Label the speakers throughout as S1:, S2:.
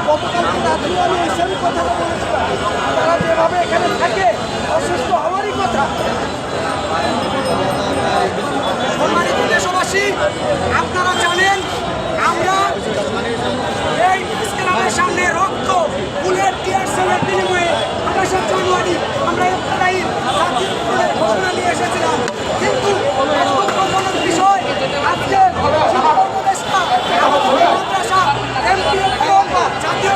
S1: গতকালকে রাত্রে আমি এসেই কথাটা বলেছিলাম, তারা যেভাবে এখানে থাকে অসুস্থ হওয়ারই কথা। সম্মানিত দেশবাসী, আপনারা জানেন আমরা এই ক্লাবের সামনে রক্ত ফুলের টিয়ার সেলের বিনিময়ে 28 জানুয়ারি আমরা জাতীয় ঘোষণা নিয়ে এসেছিলাম। কিন্তু দুঃখজনক বিষয়, আজকে উপদেষ্টা মাদ্রাসা জাতীয়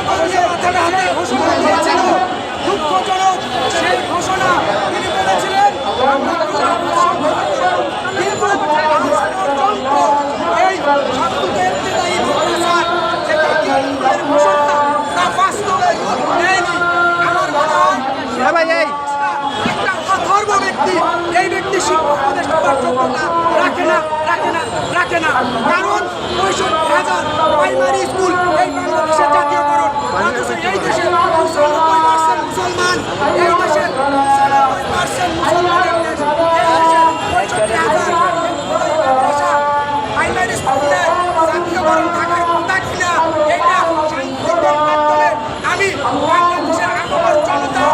S1: ঘোষণা দিয়েছিল। দুঃখজনক সেই ঘোষণা তিনি বলেছিলেন এই ছাত্রদের যে জাতীয় ঘোষণা তা বাস্তবে নেয়নি। আমার মনে হয় একটা অথর্ব ব্যক্তি, এই ব্যক্তি শিক্ষা উপদেষ্টা যোগ্যতা রাখে না। কারণ 65,000 প্রাইমারি স্কুল এই বাংলাদেশের জাতীয়করণ, অথচ এই দেশে 95% মুসলমান, এই দেশে 95% মুসলমানের দেশ, এই দেশে 65,000 প্রাইমারি স্কুলের জাতীয়করণ থাকার কথা কিনা এটা সাংবাদিকদের মাধ্যমে আমি বাংলাদেশের আগমন জনতা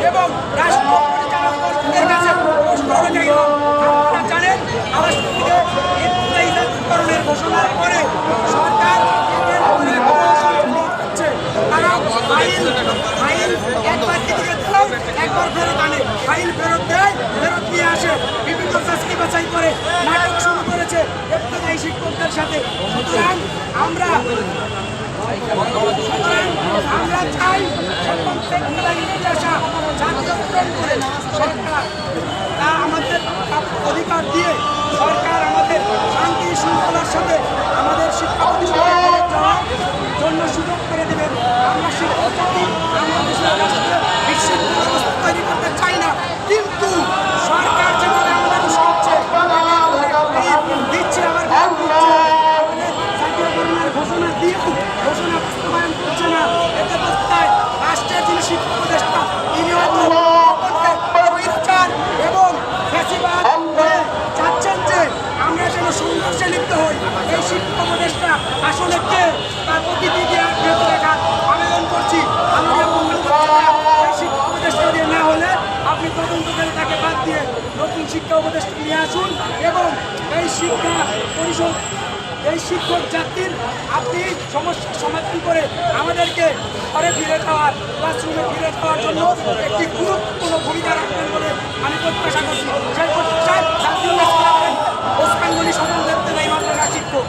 S1: এবং রাষ্ট্র পরিচালকদের কাছে প্রশ্ন রেখে গেলাম। আপনারা জানেন রাষ্ট্রপতিকে এই জাতীয়করণের ঘোষণার পরে সরকার হচ্ছে তারা ফাইল একবার দিকে দিলেও একবার ফেরত আনে, ফাইল ফেরত দেয়, ফেরত নিয়ে আসে, বিভিন্ন চাকরি বাছাই করে নাটক শুরু করেছে এই শিক্ষকদের সাথে। সুতরাং আমরা চাই জাতীয়করণ করে সরকার তা আমাদের অধিকার দিয়ে সরকার আমাদের শান্তি শৃঙ্খলার সাথে আমাদের শিক্ষা প্রতিষ্ঠানে যাওয়ার জন্য সুযোগ করে দেবেন। আমরা শিক্ষক জাতি বাংলাদেশের রাষ্ট্রে বিশ্ববিদ্যালয় ব্যবস্থা তৈরি করতে চাই না, কিন্তু সরকার যেভাবে আমাদের উস্কাচ্ছে দিচ্ছে, আবার জাতীয়করণের ঘোষণা দিয়েও ঘোষণা বাস্তবায়ন করছে না। এতে বস্তায় রাষ্ট্রের যিনি শিক্ষা উপদেষ্টা তিনি হয়তো স্বৈরাচার এবং ফ্যাসিবাদ চাচ্ছেন যে আমরা যেন সংঘর্ষে লিপ্ত হই। এই শিক্ষা উপদেষ্টা আসলে কে তার প্রতিটি দেখার আবেদন করছি। আমাদের এই শিক্ষা উপদেষ্টা দিয়ে না হলে আপনি তদন্ত করে তাকে বাদ দিয়ে নতুন শিক্ষা উপদেষ্টা নিয়ে আসুন এবং এই শিক্ষা পরিষদ এই শিক্ষক জাতির আপনি সমস্যার সমাধান করে আমাদেরকে ঘরে ফিরে যাওয়ার ক্লাসরুমে ফিরে যাওয়ার জন্য একটি গুরুত্বপূর্ণ ভূমিকা রাখবেন বলে আমি প্রত্যাশা করছি। সেই প্রত্যাশায় জাতীয় ওসমানী সকল দেখতে নাই মাত্র শিক্ষক।